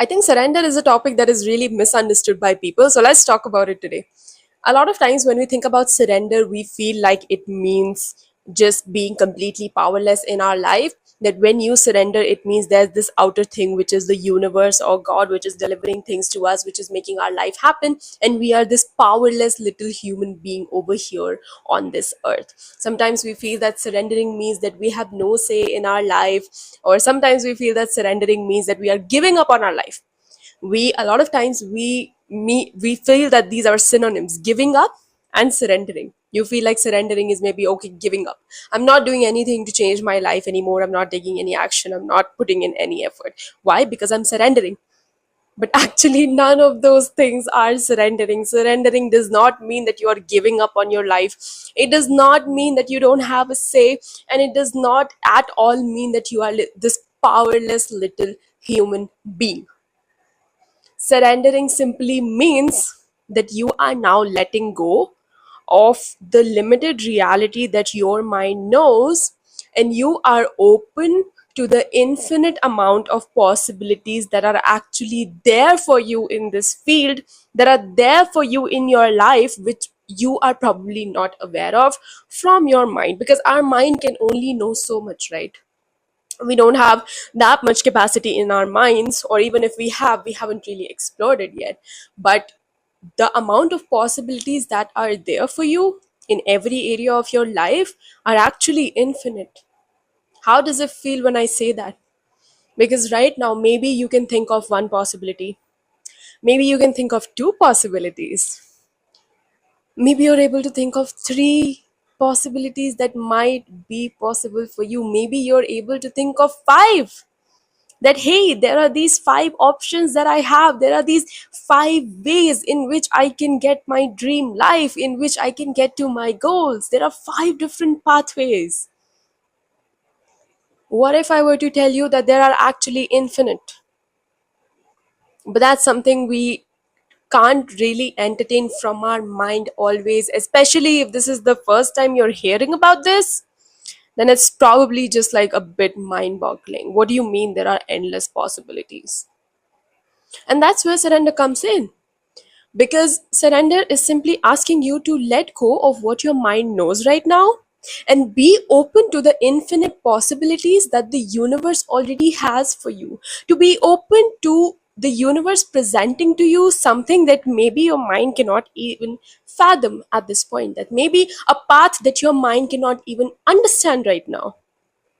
I think surrender is a topic that is really misunderstood by people. So let's talk about it today. A lot of times when we think about surrender, we feel like it means just being completely powerless in our life. That when you surrender, it means there's this outer thing, which is the universe or God, which is delivering things to us, which is making our life happen. And we are this powerless little human being over here on this earth. Sometimes we feel that surrendering means that we have no say in our life, or sometimes we feel that surrendering means that we are giving up on our life. We a lot of times we feel that these are synonyms, giving up and surrendering. You feel like surrendering is maybe okay, giving up. I'm not doing anything to change my life anymore. I'm not taking any action. I'm not putting in any effort. Why? Because I'm surrendering. But actually, none of those things are surrendering. Surrendering does not mean that you are giving up on your life. It does not mean that you don't have a say. And it does not at all mean that you are this powerless little human being. Surrendering simply means that you are now letting go of the limited reality that your mind knows, and you are open to the infinite amount of possibilities that are actually there for you in this field, that are there for you in your life, which you are probably not aware of from your mind, because our mind can only know so much, right? We don't have that much capacity in our minds, or even if we have, we haven't really explored it yet. But the amount of possibilities that are there for you in every area of your life are actually infinite. How does it feel when I say that? Because right now, maybe you can think of one possibility, maybe you can think of two possibilities, maybe you're able to think of three possibilities that might be possible for you, maybe you're able to think of five. That hey, there are these five options that I have, there are these five ways in which I can get my dream life, in which I can get to my goals. There are five different pathways. What if I were to tell you that there are actually infinite? But that's something we can't really entertain from our mind always, especially if this is the first time you're hearing about this. Then it's probably just like a bit mind boggling. What do you mean there are endless possibilities? And that's where surrender comes in. Because surrender is simply asking you to let go of what your mind knows right now and be open to the infinite possibilities that the universe already has for you. To be open to the universe presenting to you something that maybe your mind cannot even fathom at this point, that maybe a path that your mind cannot even understand right now.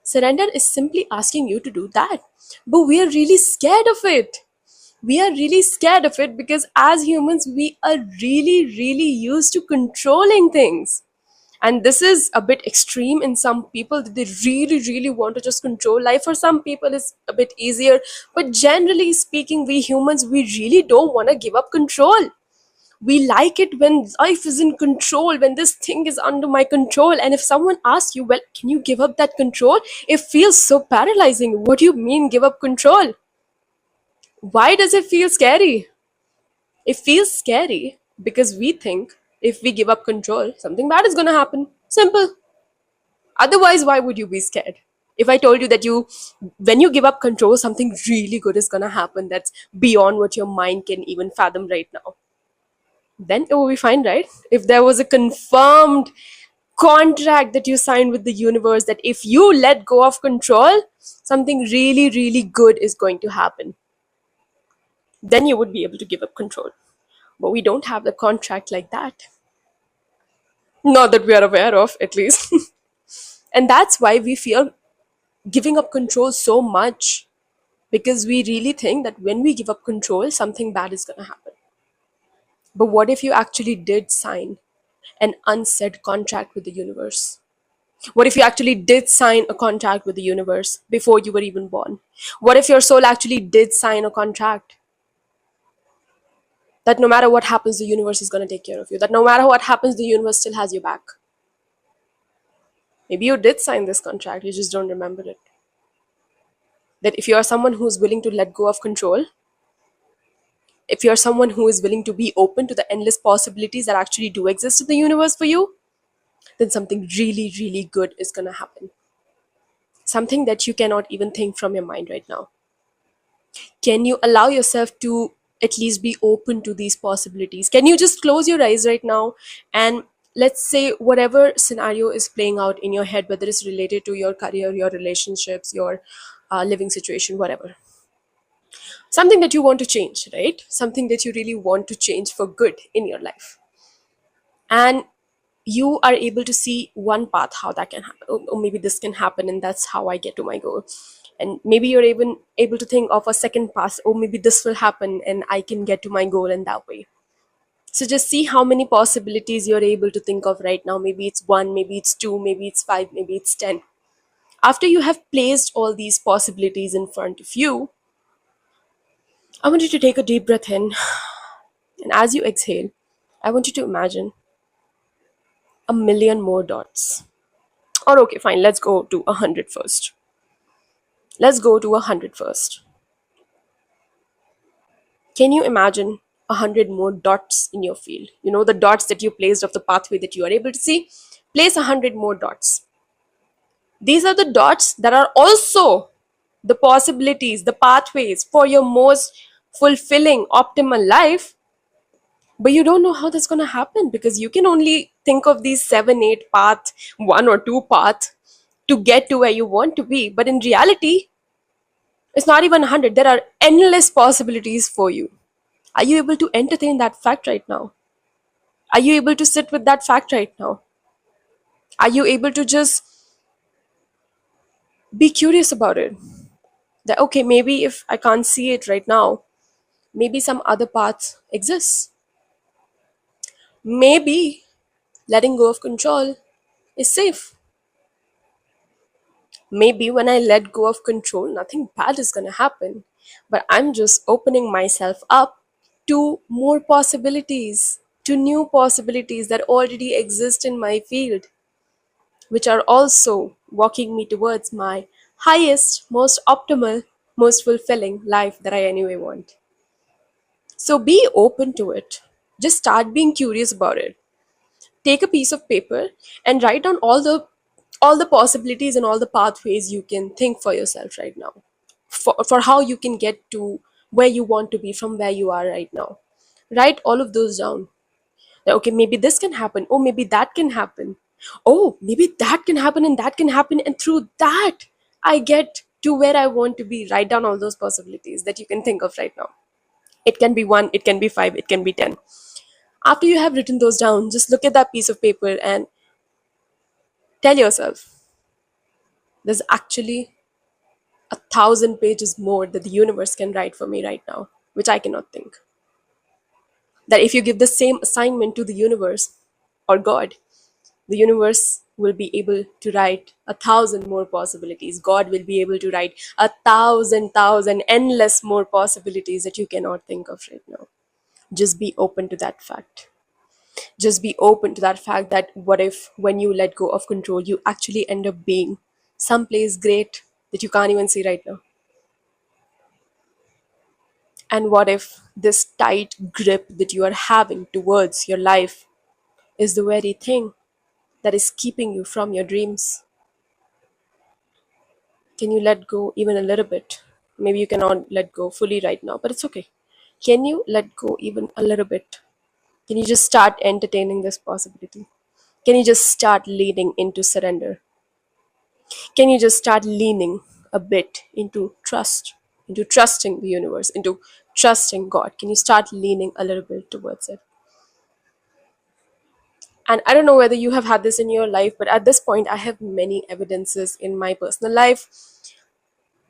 Surrender is simply asking you to do that. But we are really scared of it. We are really scared of it because as humans we are really used to controlling things, and this is a bit extreme in some people, that they really want to just control life. For some people it's a bit easier, but generally speaking, we humans, we really don't want to give up control. We like it when life is in control, when this thing is under my control. And if someone asks you, well, can you give up that control, it feels so paralyzing. What do you mean give up control? Why does it feel scary? It feels scary because we think if we give up control, something bad is going to happen. Simple. Otherwise, why would you be scared? If I told you that when you give up control, something really good is going to happen that's beyond what your mind can even fathom right now, then it will be fine, right? If there was a confirmed contract that you signed with the universe that if you let go of control, something really good is going to happen, then you would be able to give up control. But we don't have the contract like that. Not that we are aware of, at least. And that's why we fear giving up control so much, because we really think that when we give up control, something bad is going to happen. But what if you actually did sign an unsaid contract with the universe? What if you actually did sign a contract with the universe before you were even born? What if your soul actually did sign a contract that no matter what happens, the universe is going to take care of you? That no matter what happens, the universe still has your back? Maybe you did sign this contract, you just don't remember it. That if you are someone who is willing to let go of control, if you're someone who is willing to be open to the endless possibilities that actually do exist in the universe for you, then something really good is going to happen. Something that you cannot even think from your mind right now. Can you allow yourself to at least be open to these possibilities? Can you just close your eyes right now, and let's say whatever scenario is playing out in your head, whether it's related to your career, your relationships, your living situation, whatever, something that you want to change, right? Something that you really want to change for good in your life. And you are able to see one path how that can happen, or maybe this can happen and that's how I get to my goal. And maybe you're even able to think of a second path, or maybe this will happen and I can get to my goal in that way. So just see how many possibilities you're able to think of right now. Maybe it's one, maybe it's two, maybe it's five, maybe it's 10. After you have placed all these possibilities in front of you, I want you to take a deep breath in, and as you exhale, I want you to imagine a million more dots. Or okay, fine, let's go to 100 first. Let's go to 100 first. Can you imagine 100 more dots in your field? You know, the dots that you placed of the pathway that you are able to see? Place 100 more dots. These are the dots that are also the possibilities, the pathways for your most fulfilling, optimal life. But you don't know how that's going to happen because you can only think of these 7, 8 paths, one or two paths to get to where you want to be. But in reality, it's not even 100. There are endless possibilities for you. Are you able to entertain that fact right now? Are you able to sit with that fact right now? Are you able to just be curious about it? That, okay, maybe if I can't see it right now, maybe some other path exists. Maybe letting go of control is safe. Maybe when I let go of control, nothing bad is going to happen. But I'm just opening myself up to more possibilities, to new possibilities that already exist in my field, which are also walking me towards my highest, most optimal, most fulfilling life that I anyway want. So be open to it. Just start being curious about it. Take a piece of paper and write down all the possibilities and all the pathways you can think for yourself right now. For how you can get to where you want to be from where you are right now. Write all of those down. That, okay, maybe this can happen, oh maybe that can happen, oh maybe that can happen and that can happen, and through that I get to where I want to be. Write down all those possibilities that you can think of right now. It can be one, it can be five, it can be 10. After you have written those down, just look at that piece of paper and tell yourself, there's actually 1,000 pages more that the universe can write for me right now, which I cannot think. That if you give the same assignment to the universe or God, the universe will be able to write 1,000 more possibilities. God will be able to write 1,000 endless more possibilities that you cannot think of right now. Just be open to that fact. Just be open to that fact that what if when you let go of control, you actually end up being someplace great that you can't even see right now? And what if this tight grip that you are having towards your life is the very thing that is keeping you from your dreams? Can you let go even a little bit? Maybe you cannot let go fully right now, but it's okay. Can you let go even a little bit? Can you just start entertaining this possibility? Can you just start leaning into surrender? Can you just start leaning a bit into trusting the universe, into trusting God? Can you start leaning a little bit towards it? And I don't know whether you have had this in your life, but at this point, I have many evidences in my personal life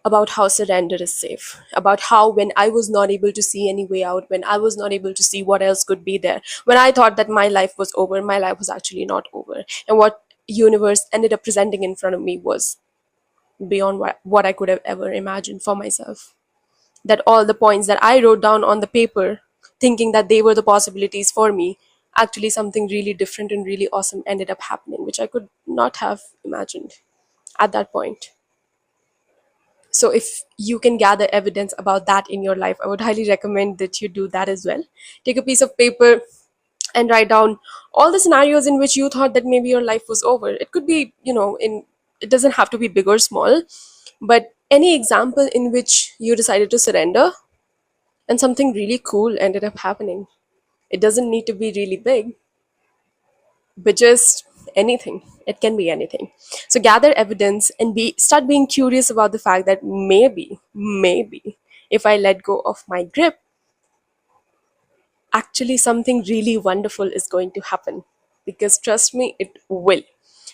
about how surrender is safe, about how when I was not able to see any way out, when I was not able to see what else could be there, when I thought that my life was over, my life was actually not over. And what universe ended up presenting in front of me was beyond what I could have ever imagined for myself. That all the points that I wrote down on the paper, thinking that they were the possibilities for me, actually something really different and really awesome ended up happening, which I could not have imagined at that point. So if you can gather evidence about that in your life, I would highly recommend that you do that as well. Take a piece of paper and write down all the scenarios in which you thought that maybe your life was over. It could be, in it doesn't have to be big or small, but Any example in which you decided to surrender and something really cool ended up happening? It doesn't need to be really big, but just anything. It can be anything. So gather evidence and start being curious about the fact that maybe if I let go of my grip, actually something really wonderful is going to happen. Because trust me, it will.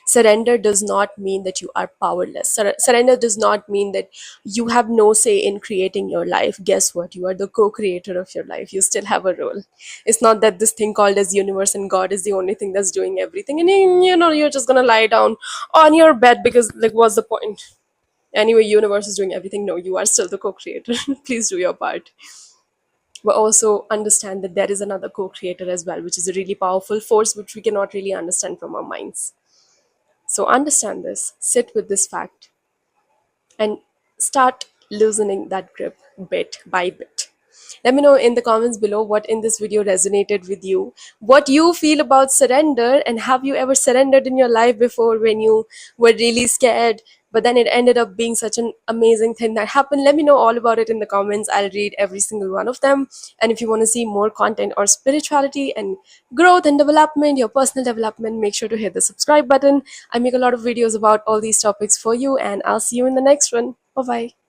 Surrender does not mean that you are powerless. Surrender does not mean that you have no say in creating your life. Guess what? You are the co-creator of your life. You still have a role. It's not that this thing called as universe and God is the only thing that's doing everything, and you're just gonna lie down on your bed because, like, what's the point? Anyway, universe is doing everything. No, you are still the co-creator. Please do your part, but also understand that there is another co-creator as well, which is a really powerful force which we cannot really understand from our minds. So understand this, sit with this fact, and start loosening that grip bit by bit. Let me know in the comments below what in this video resonated with you, what you feel about surrender, and have you ever surrendered in your life before when you were really scared, but then it ended up being such an amazing thing that happened? Let me know all about it in the comments. I'll read every single one of them. And if you want to see more content or spirituality and growth and development, your personal development, make sure to hit the subscribe button. I make a lot of videos about all these topics for you, and I'll see you in the next one. Bye bye.